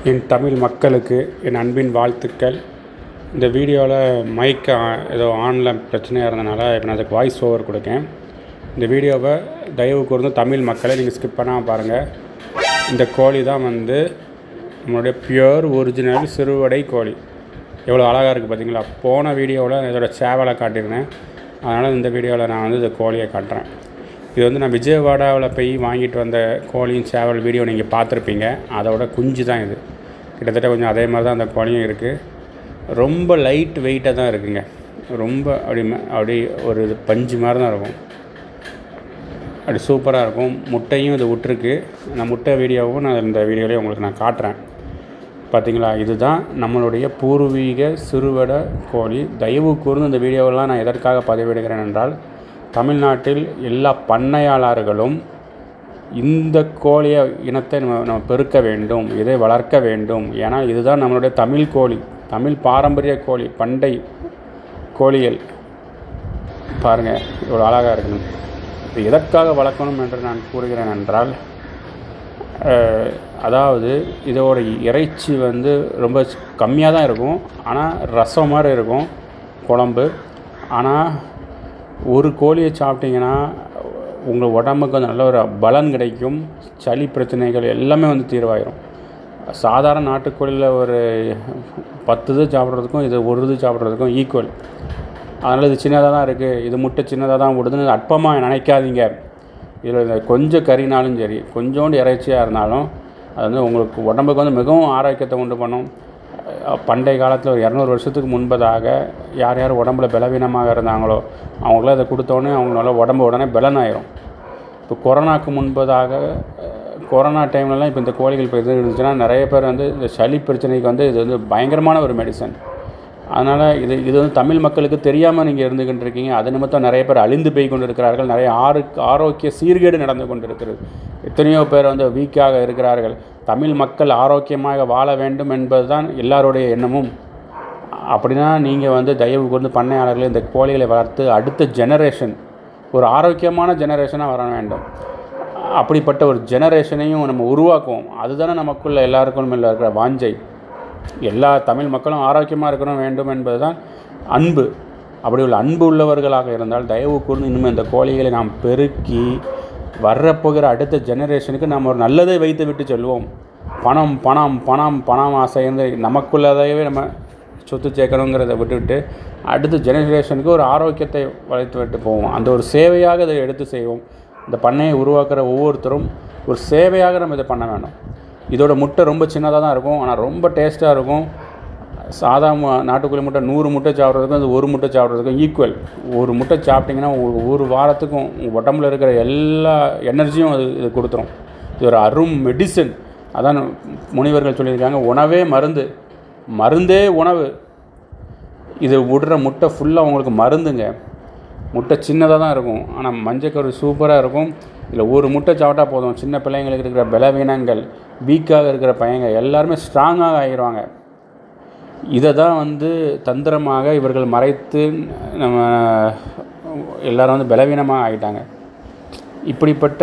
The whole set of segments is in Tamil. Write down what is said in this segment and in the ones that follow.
என் தமிழ் மக்களுக்கு என் அன்பின் வாழ்த்துக்கள். இந்த வீடியோவில் மைக் ஏதோ ஆனில் பிரச்சனையாக இருந்தனால இப்போ நான் அதுக்கு வாய்ஸ் ஓவர் கொடுக்கேன். இந்த வீடியோவை தயவு கூர்ந்து தமிழ் மக்களை நீங்கள் ஸ்கிப் பண்ணாமல் பாருங்கள். இந்த கோழி தான் நம்மளுடைய பியூர் ஒரிஜினல் சிறுவடை கோழி. எவ்வளோ அழகாக இருக்குது பார்த்தீங்களா? போன வீடியோவில் இதோட சேவலை காட்டியிருந்தேன். அதனால் இந்த வீடியோவில் நான் இந்த கோழியை காட்டுறேன். இது நான் விஜயவாடாவில் போய் வாங்கிட்டு வந்த கோழியும் சேவல் வீடியோ நீங்கள் பார்த்துருப்பீங்க. அதோட குஞ்சு தான் இது. கிட்டத்தட்ட கொஞ்சம் அதே மாதிரி தான் அந்த கோழியும் இருக்குது. ரொம்ப லைட் வெயிட்டாக தான் இருக்குங்க. ரொம்ப அப்படி ஒரு பஞ்சு மாதிரி தான் இருக்கும். அப்படி சூப்பராக இருக்கும். முட்டையும் இது விட்டுருக்கு. அந்த முட்டை வீடியோவும் நான் இந்த வீடியோலேயே உங்களுக்கு நான் காட்டுறேன். பார்த்திங்களா? இதுதான் நம்மளுடைய பூர்வீக சிறுவடை கோழி. தயவு கூர்ந்து இந்த வீடியோவெல்லாம் நான் எதற்காக பதிவிடுகிறேன் என்றால், தமிழ்நாட்டில் எல்லா பண்ணையாளர்களும் இந்த கோழியை இனத்தை நம்ம பெருக்க வேண்டும், இதை வளர்க்க வேண்டும். ஏன்னா இதுதான் நம்மளுடைய தமிழ் கோழி, தமிழ் பாரம்பரிய கோழி, பண்டை கோழிகள். பாருங்கள் இவ்வளோ அழகாக இருக்கணும். இது எதற்காக வளர்க்கணும் என்று நான் கூறுகிறேன் என்றால், அதாவது இதோட இறைச்சி ரொம்ப கம்மியாக தான் இருக்கும். ஆனால் ரசம் மாதிரி இருக்கும் குழம்பு. ஆனால் ஒரு கோழியை சாப்பிட்டிங்கன்னா உங்கள் உடம்புக்கு நல்ல ஒரு பலன் கிடைக்கும். சளி பிரச்சனைகள் எல்லாமே தீர்வாயிரும். சாதாரண நாட்டுக்கோழியில் ஒரு 10 இது சாப்பிட்றதுக்கும் இது ஒரு இது சாப்பிட்றதுக்கும் ஈக்குவல். அதனால் இது சின்னதாக தான் இருக்குது, இது முட்டை சின்னதாக தான் விடுதுன்னு அற்பமாக நினைக்காதீங்க. இதில் கொஞ்சம் கறினாலும் சரி, கொஞ்சோண்டு இறைச்சியாக இருந்தாலும் அது உங்களுக்கு உடம்புக்கு மிகவும் ஆரோக்கியத்தை உண்டு பண்ணும். பண்டைய காலத்தில் ஒரு 200 வருஷத்துக்கு முன்பதாக யார் யார் உடம்புல பலவீனமாக இருந்தாங்களோ அவங்களாம் இதை கொடுத்தோடனே அவங்களால உடம்பு உடனே பலனாயிரும். இப்போ கொரோனாவுக்கு முன்பதாக கொரோனா டைம்லலாம் இப்போ இந்த கோழிகள் இப்போ இது இருந்துச்சுன்னா நிறைய பேர் இந்த சளி பிரச்சனைக்கு இது பயங்கரமான ஒரு மெடிசன். அதனால் இது தமிழ் மக்களுக்கு தெரியாமல் நீங்கள் இருந்துக்கிட்டு இருக்கீங்க. அது நிமித்தம் நிறைய பேர் அழிந்து போய் கொண்டு இருக்கிறார்கள். நிறைய ஆரோக்கிய சீர்கேடு நடந்து கொண்டு இருக்கிறது. எத்தனையோ பேர் வீக்காக இருக்கிறார்கள். தமிழ் மக்கள் ஆரோக்கியமாக வாழ வேண்டும் என்பது தான் எல்லாருடைய எண்ணமும். அப்படின்னா நீங்கள் தயவு கூர்ந்து பண்ணையாளர்கள் இந்த கோழிகளை வளர்த்து அடுத்த ஜெனரேஷன் ஒரு ஆரோக்கியமான ஜெனரேஷனாக வர வேண்டும். அப்படிப்பட்ட ஒரு ஜெனரேஷனையும் நம்ம உருவாக்குவோம். அதுதானே நமக்குள்ள எல்லாருக்கும் இருக்கிற வாஞ்சை. எல்லா தமிழ் மக்களும் ஆரோக்கியமாக இருக்கணும் வேண்டும் என்பது தான் அன்பு. அப்படி உள்ள அன்பு உள்ளவர்களாக இருந்தால் தயவு கூர்ந்து இன்னும் இந்த கோழிகளை நாம் பெருக்கி வரப்போகிற அடுத்த ஜெனரேஷனுக்கு நாம் ஒரு நல்லதை வைத்து விட்டு செல்வோம். பணம் பணம் பணம் பணம் ஆசை நமக்குள்ளதையவே நம்ம சொத்து சேர்க்கணுங்கிறத விட்டுவிட்டு அடுத்த ஜெனரேஷனுக்கு ஒரு ஆரோக்கியத்தை வளர்த்து விட்டு போவோம். அந்த ஒரு சேவையாக இதை எடுத்து செய்வோம். இந்த பண்ணையை உருவாக்குற ஒவ்வொருத்தரும் ஒரு சேவையாக நம்ம இதை பண்ண வேணும். இதோட முட்டை ரொம்ப சின்னதாக தான் இருக்கும், ஆனால் ரொம்ப டேஸ்ட்டாக இருக்கும். சாதாரண நாட்டுக்கோழி முட்டை 100 முட்டை சாப்பிட்றதுக்கும் அது ஒரு முட்டை சாப்பிட்றதுக்கும் ஈக்குவல். ஒரு முட்டை சாப்பிட்டிங்கன்னா ஒரு வாரத்துக்கும் உங்கள் உடம்புல இருக்கிற எல்லா எனர்ஜியும் இது கொடுத்துரும். இது ஒரு அரும் மெடிசன். அதான் முனிவர்கள் சொல்லியிருக்காங்க, உணவே மருந்து, மருந்தே உணவு. இது விடுற முட்டை ஃபுல்லாக உங்களுக்கு மருந்துங்க. முட்டை சின்னதாக தான் இருக்கும், ஆனால் மஞ்சக்கரு சூப்பராக இருக்கும். இதில் ஒரு முட்டை சாப்பிட்டா போதும், சின்ன பிள்ளைங்களுக்கு இருக்கிற பலவீனங்கள், வீக்காக இருக்கிற பையங்க எல்லாருமே ஸ்ட்ராங்காக ஆகிடுவாங்க. இதை தான் தந்திரமாக இவர்கள் மறைத்து நம்ம எல்லோரும் பலவீனமாக ஆகிட்டாங்க. இப்படிப்பட்ட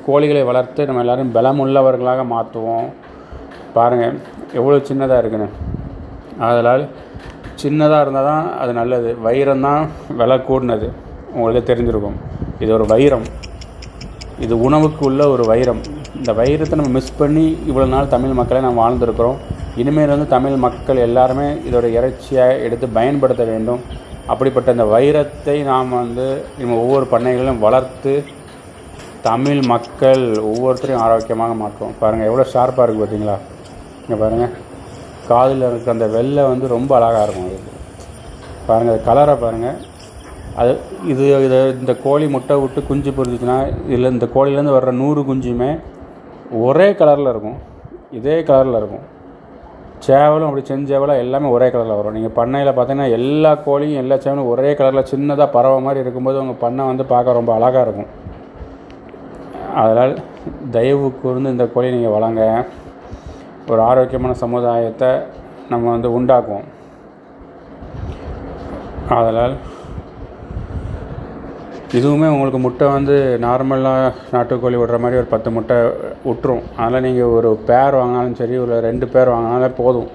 கோழிகளை வளர்த்து நம்ம எல்லோரும் பலமுள்ளவர்களாக மாற்றுவோம். பாருங்கள் எவ்வளோ சின்னதாக இருக்குன்னு. அதனால் சின்னதாக இருந்தால் தான் அது நல்லது. வைரம் தான் விலை கூடினது, உங்களுக்கு தெரிஞ்சிருக்கும். இது ஒரு வைரம், இது உணவுக்கு உள்ள ஒரு வைரம். இந்த வைரத்தை நம்ம மிஸ் பண்ணி இவ்வளோ நாள் தமிழ் மக்களை நம்ம வாழ்ந்துருக்கிறோம். இனிமேல் தமிழ் மக்கள் எல்லாருமே இதோட இறைச்சியாக எடுத்து பயன்படுத்த வேண்டும். அப்படிப்பட்ட இந்த வைரத்தை நாம் நம்ம ஒவ்வொரு பண்ணைகளிலும் வளர்த்து தமிழ் மக்கள் ஒவ்வொருத்தரையும் ஆரோக்கியமாக மாற்றுவோம். பாருங்கள் எவ்வளோ ஷார்ப்பாக இருக்குது பார்த்தீங்களா? இங்கே பாருங்கள், காதில் இருக்கிற அந்த வெள்ளை ரொம்ப அழகாக இருக்கும். இது பாருங்கள், கலரை பாருங்கள். அது இந்த கோழி முட்டை விட்டு குஞ்சு பொரிச்சுன்னா இதில் இந்த கோழிலேருந்து வர்ற 100 குஞ்சுமே ஒரே கலரில் இருக்கும், இதே கலரில் இருக்கும். சேவலும் அப்படி செஞ்சேவலும் எல்லாமே ஒரே கலரில் வரும். நீங்கள் பண்ணையில் பார்த்தீங்கன்னா எல்லா கோழியும் எல்லா சேவலும் ஒரே கலரில் சின்னதாக பறவை மாதிரி இருக்கும்போது உங்கள் பண்ணை பார்க்க ரொம்ப அழகாக இருக்கும். அதனால் தயவு கூர்ந்து இந்த கோழி நீங்கள் வளங்க. ஒரு ஆரோக்கியமான சமுதாயத்தை நம்ம உண்டாக்குவோம். அதனால் இதுவுமே உங்களுக்கு முட்டை வந்து நார்மலாக நாட்டுக்கோழி விடுற மாதிரி ஒரு 10 முட்டை விட்டுரும். அதனால் நீங்கள் ஒரு பேர் வாங்கினாலும் சரி, ஒரு 2 பேர் வாங்கினாலே போதும்.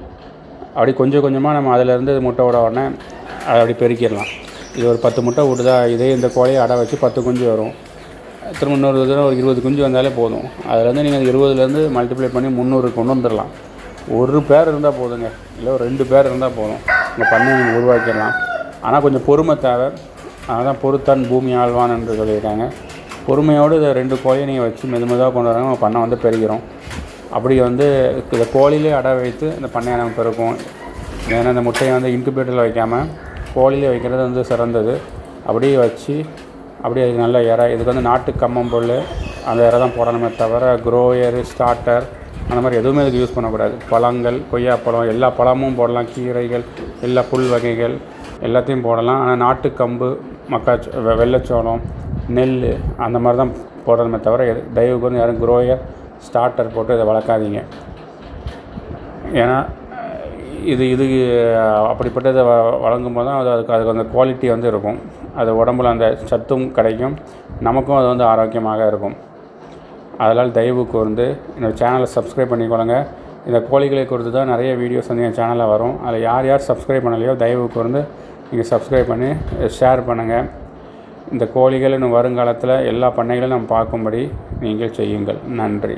அப்படி கொஞ்சம் கொஞ்சமாக நம்ம அதிலேருந்து முட்டை விட உடனே அதை அப்படி பெருக்கிடலாம். இது ஒரு 10 முட்டை விடுதா, இதே இந்த கோழியை அடை வச்சு 10 குஞ்சு வரும். திரும்ப இன்னொரு தடவை ஒரு 20 குஞ்சு வந்தாலே போதும். அதுலேருந்து நீங்கள் 20லேருந்து மல்டிப்ளை பண்ணி 300 கொண்டு வந்துடலாம். ஒரு பேர் இருந்தால் போதுங்க, இல்லை ஒரு 2 பேர் இருந்தால் போதும், உங்கள் பண்ணையை நீங்கள் உருவாக்கிடலாம். ஆனால் கொஞ்சம் பொறுமை தேவை. அதனால் பொறுத்தான் பூமி ஆழ்வான் என்று சொல்லியிருக்காங்க. பொறுமையோடு இதை 2 கோழியை நீங்கள் வச்சு மெதுமெதுவாக கொண்டு வராங்க, உங்கள் பண்ணை வந்து பெருகிறோம். அப்படி வந்து இந்த கோழிலே அடை வைத்து இந்த பண்ணையை நம்ம பெருக்கும். ஏன்னா இந்த முட்டையை வந்து இன்குபேட்டரில் வைக்காமல் கோழிலே வைக்கிறது வந்து சிறந்தது. அப்படியே வச்சு அப்படியே அது நல்ல இறை, இதுக்கு வந்து நாட்டு கம்மம்புல் அந்த இறை தான் போடணுமே தவிர க்ரோயரு, ஸ்டார்டர் அந்த மாதிரி எதுவுமே இதுக்கு யூஸ் பண்ணக்கூடாது. பழங்கள், கொய்யாப்பழம், எல்லா பழமும் போடலாம், கீரைகள், எல்லா புல் வகைகள் எல்லாத்தையும் போடலாம். ஆனால் நாட்டு கம்பு, வெள்ளைச்சோளம், நெல் அந்த மாதிரி தான் போடணுமே தவிர தயவுக்கு வந்து யாரும் க்ரோயர், ஸ்டார்டர் போட்டு இதை வளர்க்காதீங்க. ஏன்னா இது அப்படிப்பட்டதை வழங்கும் போது தான் அதுக்கு அந்த குவாலிட்டி வந்து இருக்கும். அது உடம்புல அந்த சத்தும் கிடைக்கும், நமக்கும் அது வந்து ஆரோக்கியமாக இருக்கும். அதனால் தயவு கூர்ந்து என்னோடய சேனலை சப்ஸ்கிரைப் பண்ணிக்கொள்ளுங்க. இந்த கோழிகளை குறித்து தான் நிறைய வீடியோஸ் வந்து என் சேனலில் வரும். அதில் யார் சப்ஸ்கிரைப் பண்ணலையோ தயவு கூர்ந்து நீங்கள் சப்ஸ்கிரைப் பண்ணி ஷேர் பண்ணுங்கள். இந்த கோழிகள் இன்னும் வருங்காலத்தில் எல்லா பண்ணைகளும் நம்ம பார்க்கும்படி நீங்கள் செய்யுங்கள். நன்றி.